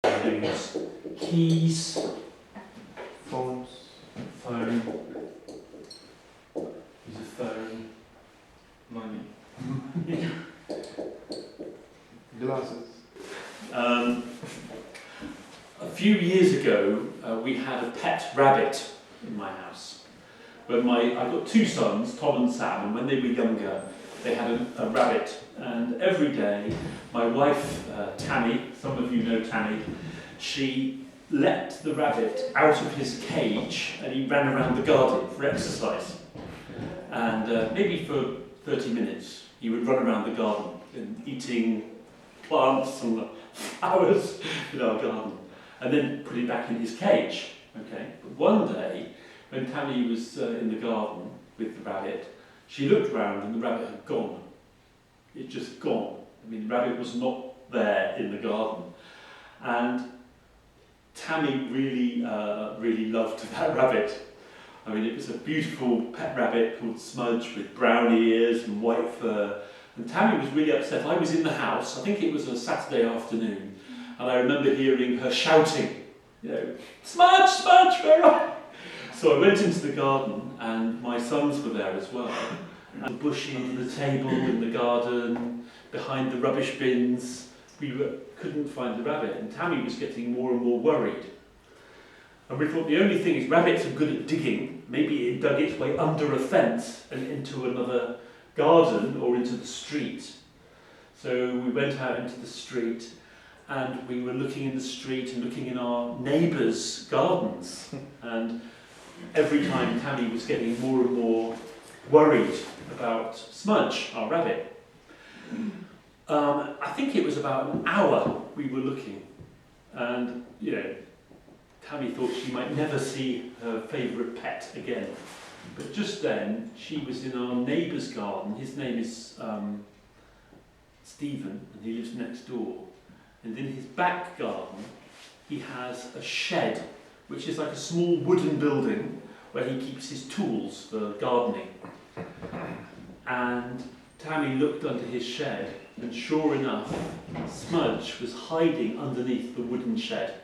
Use keys, Phones. phone, use a phone, Money. Glasses. A few years ago, we had a pet rabbit in my house. When I've got two sons, Tom and Sam, and when they were younger, they had a rabbit. And every day, my wife, Tammy, some of you know Tammy, she let the rabbit out of his cage and he ran around the garden for exercise. And maybe for 30 minutes, he would run around the garden and eating plants and flowers in our garden, and then put it back in his cage. Okay. But one day, when Tammy was in the garden with the rabbit, she looked round and the rabbit had gone. It just gone. I mean, the rabbit was not there in the garden. And Tammy really loved that rabbit. I mean, it was a beautiful pet rabbit called Smudge with brown ears and white fur. And Tammy was really upset. I was in the house, I think it was a Saturday afternoon, and I remember hearing her shouting, Smudge, Smudge, where are you? So I went into the garden, and my sons were there as well. And the bushes, the table in the garden, behind the rubbish bins, we couldn't find the rabbit, and Tammy was getting more and more worried. And we thought the only thing is rabbits are good at digging. Maybe it dug its way under a fence and into another garden or into the street. So we went out into the street and we were looking in the street and looking in our neighbours' gardens. And every time Tammy was getting more and more worried about Smudge, our rabbit. I think it was about an hour we were looking, and Tammy thought she might never see her favourite pet again. But just then, she was in our neighbour's garden. His name is Stephen, and he lives next door. And in his back garden, he has a shed, which is like a small wooden building where he keeps his tools for gardening. And Tammy looked under his shed, and sure enough, Smudge was hiding underneath the wooden shed.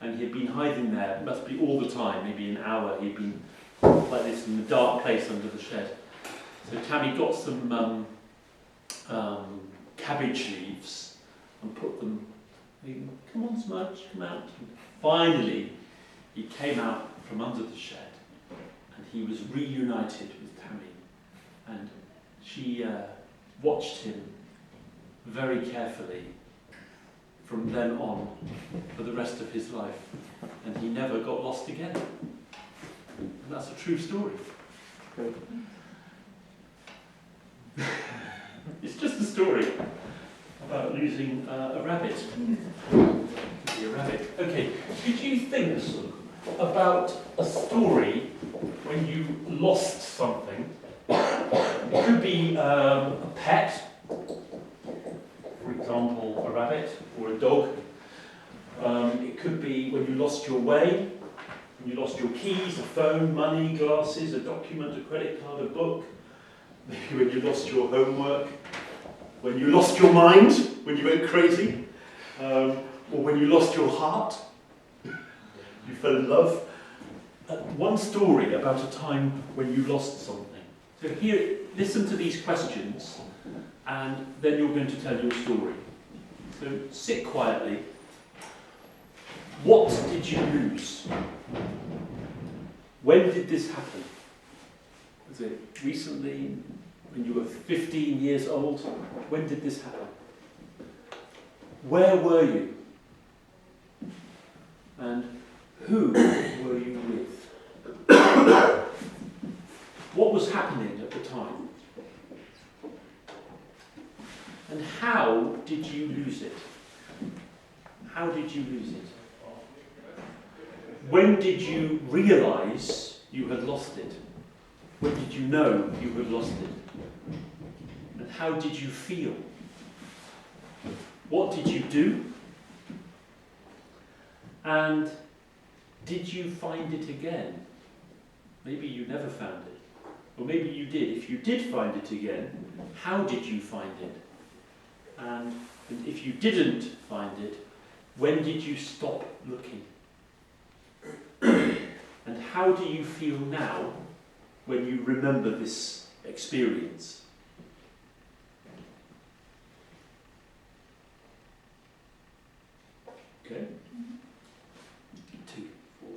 And he had been hiding there, it must be all the time, maybe an hour, he'd been like this in a dark place under the shed. So Tammy got some cabbage leaves and put them, come on Smudge, come out. And finally, he came out from under the shed and he was reunited with Tammy. And she watched him very carefully from then on for the rest of his life. And he never got lost again. And that's a true story. Good. It's just a story about losing a rabbit. A rabbit. Okay, could you think about a story when you lost something? It could be a pet, for example, a rabbit or a dog. It could be when you lost your way, when you lost your keys, a phone, money, glasses, a document, a credit card, a book. Maybe when you lost your homework, when you lost your mind, when you went crazy, or when you lost your heart, you fell in love. One story about a time when you lost something. So here, listen to these questions, and then you're going to tell your story. So sit quietly. What did you lose? When did this happen? Was it recently, when you were 15 years old? When did this happen? Where were you? And who were you with? What was happening at the time? And how did you lose it? How did you lose it? When did you realise you had lost it? When did you know you had lost it? And how did you feel? What did you do? And did you find it again? Maybe you never found it. Or maybe you did. If you did find it again, how did you find it? And if you didn't find it, When did you stop looking? And how do you feel now when you remember this experience? Okay. 2, 4,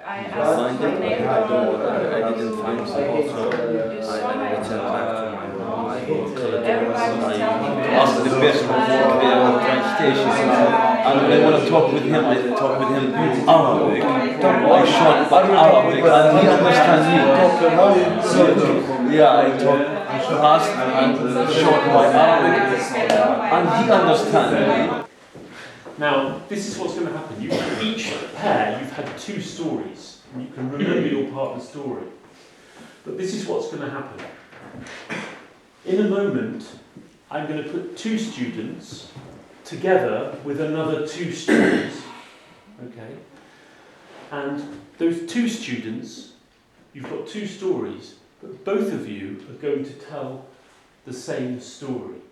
I asked my neighbor, I didn't find it, so I returned back to my room. I asked the person who worked there on the train station, and when I want to talk with him, I talk with him Arabic. I short but Arabic, and he understands me. Yeah, I talk fast and short my Arabic, and he understands me. Now, this is what's going to happen. Each pair, you've had 2 stories, and you can remember your partner's story. But this is what's going to happen. In a moment, I'm going to put 2 students together with another 2 stories. Okay? And those 2 students, you've got 2 stories, but both of you are going to tell the same story.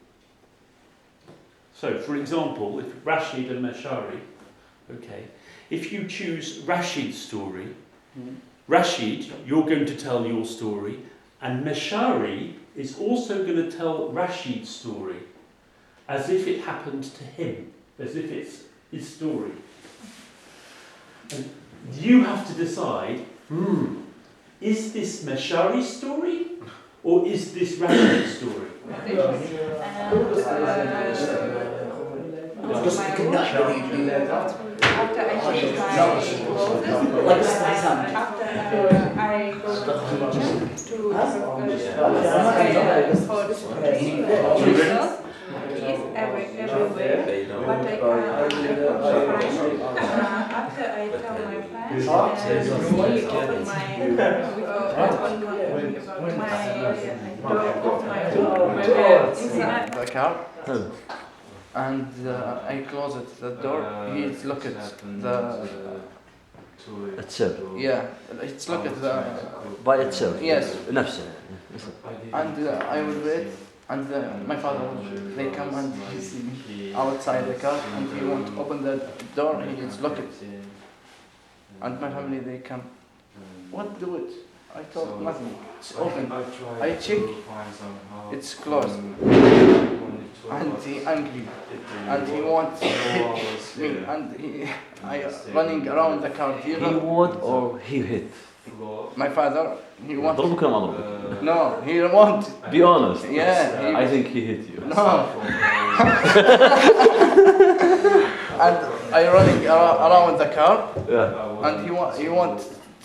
So, for example, if Rashid and Meshari, okay, if you choose Rashid's story, Rashid, you're going to tell your story, and Meshari is also going to tell Rashid's story, as if it happened to him, as if it's his story. And you have to decide, is this Meshari's story, or is this Rashid's story? After I changed my after I go to for the screening, is everywhere, but I can't find. After I tell my friends, he opened my door of my room inside the car, and I closed the door. He's looked at the itself. yeah, it's looked at the By itself. yes, نفسه. and I will wait. And my father, they come and he see me outside the car, and he won't open the door. He is locked. And my family, they come. What do it? I told nothing. It's open. I check. It's closed. And he angry. And he wants to hit me. And I running around the car. He would or he hit? My father, he wants. ضربك ولا ما ضربك؟ No, he won't. Be honest. Yeah. I think he hit you. No. And I running around the car. Yeah. And he want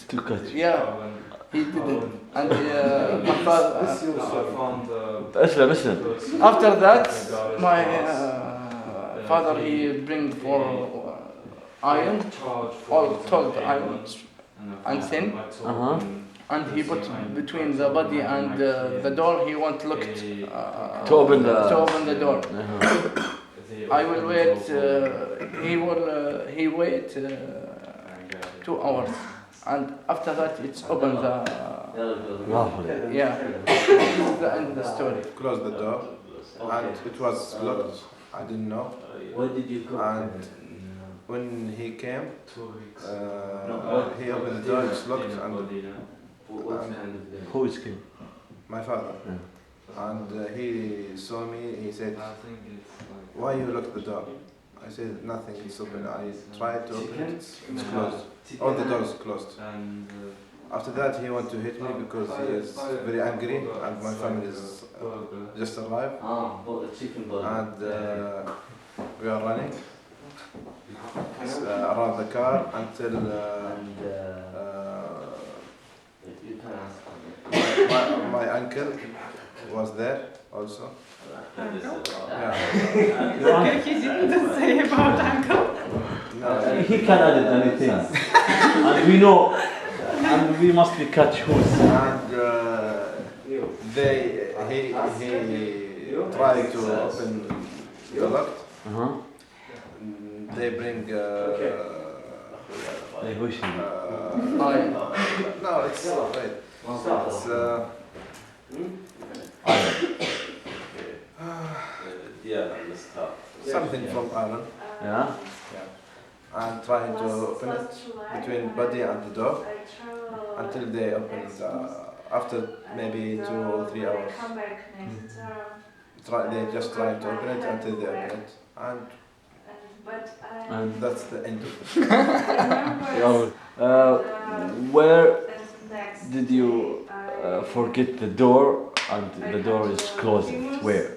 To cut you. yeah, he did it. And my father, اسلم. after that, my father, he bring for iron, all told iron and thin, and he put between the body and the door. He want look To open the door. I will wait. He wait 2 hours, and after that it's open the. Yeah, this is the end of the story. Closed the door, and it was locked. I didn't know. Where did you go? And when he came, he opened the door. It's locked, and Who is king? my father. And he saw me. He said, "Why you locked the door?" I said, "Nothing. It's open." I tried to open it. It's closed. All the doors closed. After that, he wanted to hit me because he is very angry, and my family is just arrived, and we are running around the car until my uncle was there also. Yeah. Okay, he didn't say about uncle. No, He cannot do anything. And we know, and we must be catch who's. And he tried to open the lock. They bring. They wish him. No, it's wait. It's something from iron. Yeah. And trying to open it between body and the door until they open it after maybe 2 or 3 hours. They just try to open it until they open it, and that's the end of it. Where did you forget the door and the door is closed? Where?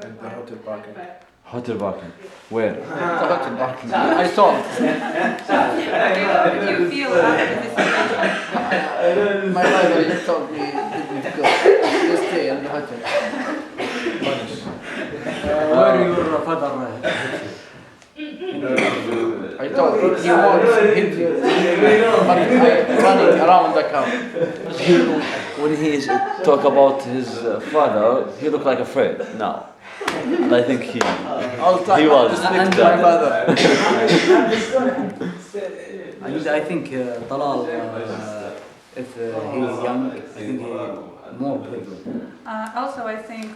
And the hotel parking. Hotel parking. Where? hotel parking. I saw. How did you feel after this event? My father just told me didn't go. Just stay in the hotel. Where your father? I thought he wants Heathfield, but I'm running around the car. When he talk about his father, he looked like afraid now. And I think he was. And my father. And I think Talal, if he's young, I think he more playful. Also, I think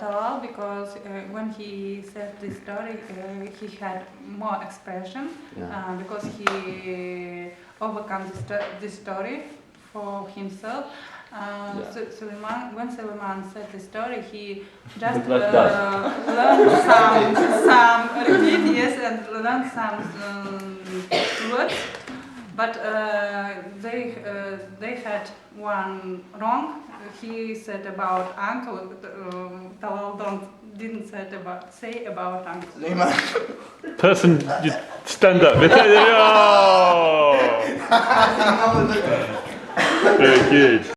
Talal, because when he said this story, he had more expression because he overcome this story for himself. Suleiman, when Suleiman said the story, he just like learned some repeat, and learned some words, but they had one wrong. He said about uncle. Talal didn't say about uncle. Person, just stand up. Oh! Very good.